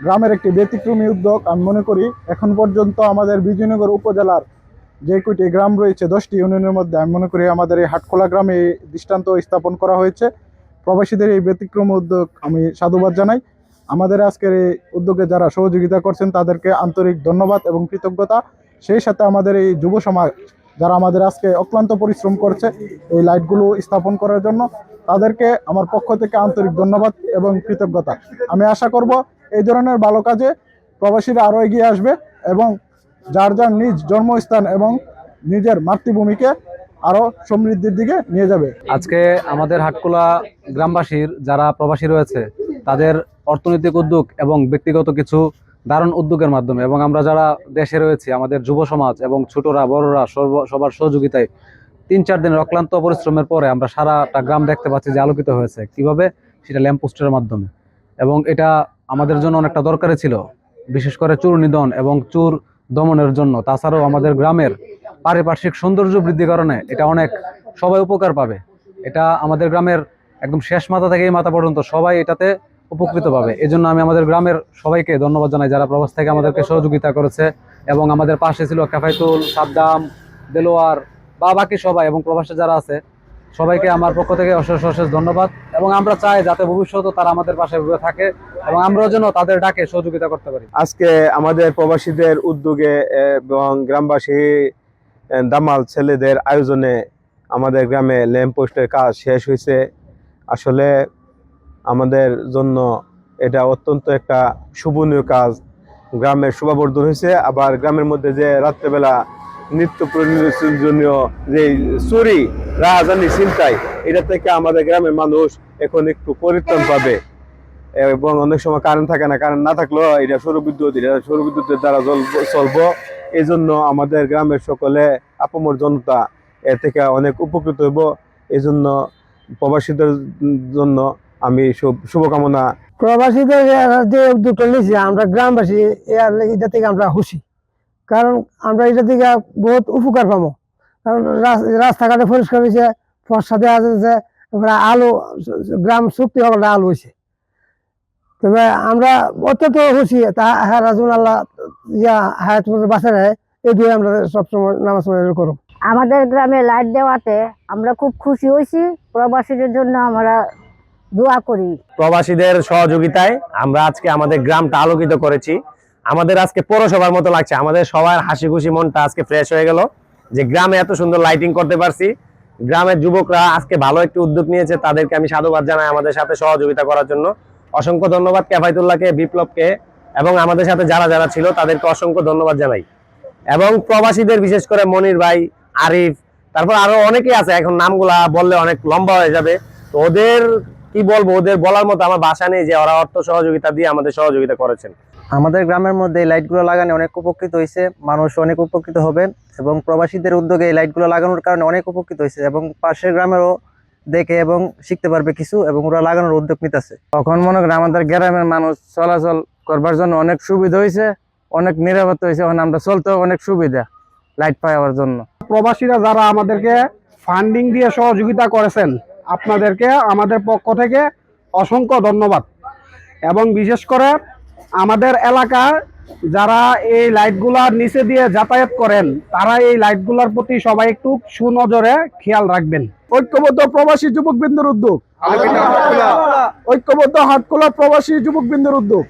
গ্রামের একটি ব্যতিক্রমী উদ্যোগ আমি মনে করি। এখন পর্যন্ত আমাদের বিজয়নগর উপজেলার যে কয়টি গ্রাম রয়েছে 10টি ইউনিয়নের মধ্যে আমি মনে করি আমাদের এই হাটখোলা গ্রামে এই দৃষ্টান্ত স্থাপন করা হয়েছে। প্রবাসীদের এই ব্যতিক্রমী উদ্যোগ আমি সাধুবাদ জানাই। আমাদের আজকের এই উদ্যোগে যারা সহযোগিতা করছেন তাদেরকে আন্তরিক ধন্যবাদ এবং কৃতজ্ঞতা। সেই সাথে আমাদের এই যুব সমাজ যারা আমাদের আজকে অক্লান্ত পরিশ্রম করছে এই লাইটগুলো স্থাপন করার জন্য, তাদেরকে আমার পক্ষ থেকে আন্তরিক ধন্যবাদ এবং কৃতজ্ঞতা। আমি আশা করব এই ধরনের ভালো কাজে প্রবাসীরা আরও এগিয়ে আসবে এবং যার যার নিজ জন্মস্থান এবং নিজের মাতৃভূমিকে আরও সমৃদ্ধির দিকে নিয়ে যাবে। আজকে আমাদের হাটখোলা গ্রামবাসীর যারা প্রবাসী রয়েছে তাদের অর্থনৈতিক উদ্যোগ এবং ব্যক্তিগত কিছু দারুণ উদ্যোগের মাধ্যমে এবং আমরা যারা দেশে রয়েছি আমাদের যুব সমাজ এবং ছোটরা বড়রা সবার সহযোগিতায় 3-4 দিনের অক্লান্ত পরিশ্রমের পরে আমরা সারাটা গ্রাম দেখতে পাচ্ছি যে আলোকিত হয়েছে। কিভাবে? সেটা ল্যাম্প পোস্টের মাধ্যমে, এবং এটা আমাদের জন্য অনেকটা দরকারি ছিল, বিশেষ করে চোর নিধন এবং চোর দমনের জন্য। তাছাড়াও আমাদের গ্রামের পারিপার্শ্বিক সৌন্দর্য বৃদ্ধির কারণে এটা অনেক সবাই উপকার পাবে। এটা আমাদের গ্রামের একদম শেষ মাথা থেকে এই মাথা পর্যন্ত সবাই এটাতে উপকৃত পাবে। এই জন্য আমি আমাদের গ্রামের সবাইকে ধন্যবাদ জানাই যারা প্রবাস থেকে আমাদেরকে সহযোগিতা করেছে এবং আমাদের পাশে ছিল কাফাইতুল, সাদ্দাম, দেলোয়ার বা বাকি সবাই এবং প্রবাসে যারা আছে সবাইকে আমার পক্ষ থেকে অশেষ অশেষ ধন্যবাদ। এবং আমরা চাই যাতে ভবিষ্যতে তারা আমাদের পাশে থাকে এবং আমরাও যেন তাদের ডাকে সহযোগিতা করতে পারি। আজকে আমাদের প্রবাসীদের উদ্যোগে এবং গ্রামবাসী দামাল ছেলেদের আয়োজনে আমাদের গ্রামে ল্যাম্প পোস্টের কাজ শেষ হয়েছে। আসলে আমাদের জন্য এটা অত্যন্ত একটা শুভনীয় কাজ। গ্রামের শোভাবর্ধন হয়েছে। আবার গ্রামের মধ্যে যে রাত্রেবেলা নিত্য প্রয়োজনীয় যে চুরি রাহাজানি ছিনতাই, এটা থেকে আমাদের গ্রামের মানুষ এখন একটু পরিত্রাণ পাবে। এবং অনেক সময় কারেন্ট থাকে না, কারেন্ট না থাকলেও এটা সৌরবিদ্যুতের দ্বারা চলবো। এই জন্য আমাদের গ্রামের সকলে আপামর জনতা এর থেকে অনেক উপকৃত হইব। এই জন্য প্রবাসীদের জন্য আমি শুভকামনা। প্রবাসীদের যে উদ্যোগটা নিয়েছি আমরা গ্রামবাসী, এটা থেকে আমরা খুশি, কারণ আমরা এটা থেকে বহুত উপকার পাবো। কারণ রাস্তাঘাটে পরিষ্কার হয়েছে, ফর্সা দেওয়া যাচ্ছে, আলো গ্রাম চুক্তি হওয়াটা আলো হয়েছে। তবে আমরা অত্যন্ত খুশি। রাজুন আল্লাহ হায়াত বাঁচায় রাখে, এই দুই আমরা সবসময় নামাজ করব। আমাদের গ্রামে লাইট দেওয়াতে আমরা খুব খুশি হয়েছি। প্রবাসীদের জন্য আমরা দোয়া করি। প্রবাসীদের সহযোগিতায় আমরা আজকে আমাদের গ্রামটা আলোকিত করেছি। আমাদের আজকে পৌরসভার মতো লাগছে। আমাদের সবার হাসি খুশি মনটা আজকে ফ্রেশ হয়ে গেল যে গ্রামে এত সুন্দর লাইটিং করতে পারছি। গ্রামের যুবকরা আজকে ভালো একটি উদ্যোগ নিয়েছে, তাদেরকে আমি সাধুবাদ জানাই আমাদের সাথে সহযোগিতা করার জন্য। অসংখ্য ধন্যবাদ কাফাইতুল্লাহকে, বিপ্লবকে এবং আমাদের সাথে যারা যারা ছিল তাদেরকে অসংখ্য ধন্যবাদ জানাই। এবং প্রবাসীদের বিশেষ করে মনির ভাই, আরিফ, তারপর আরো অনেকেই আছে, এখন নামগুলা বললে অনেক লম্বা হয়ে যাবে। তো ওদের কি বলবো, ওদের বলার মতো আমার ভাষা নেই যে ওরা অর্থ সহযোগিতা দিয়ে আমাদের সহযোগিতা করেছেন। আমাদের গ্রামের মধ্যে এই লাইটগুলো লাগানো অনেক উপকৃত হয়েছে, মানুষ অনেক উপকৃত হবে এবং প্রবাসীদের উদ্যোগে এই লাইটগুলো লাগানোর কারণে অনেক উপকৃত হয়েছে এবং পাশের গ্রামেরও দেখে এবং শিখতে পারবে কিছু এবং ওরা লাগানোর উদ্যোগ নিতেছে। তখন মনে করেন আমাদের গ্রামের মানুষ চলাচল করবার জন্য অনেক সুবিধা হয়েছে, অনেক নিরাপত্তা হয়েছে। এখন আমরা চলতেও অনেক সুবিধা লাইট পাওয়ার জন্য। প্রবাসীরা যারা আমাদেরকে ফান্ডিং দিয়ে সহযোগিতা করেছেন আপনাদেরকে আমাদের পক্ষ থেকে অসংখ্য ধন্যবাদ। এবং বিশেষ করে আমাদের এলাকার যারা এই লাইটগুলার নিচে দিয়ে যাতায়াত করেন তারা এই লাইটগুলার প্রতি সবাই একটু সুনজরে খেয়াল রাখবেন। ঐক্যবদ্ধ প্রবাসী যুবকবৃন্দের উদ্যোগ, ঐক্যবদ্ধ হাটখোলা প্রবাসী যুবকবৃন্দের উদ্যোগ।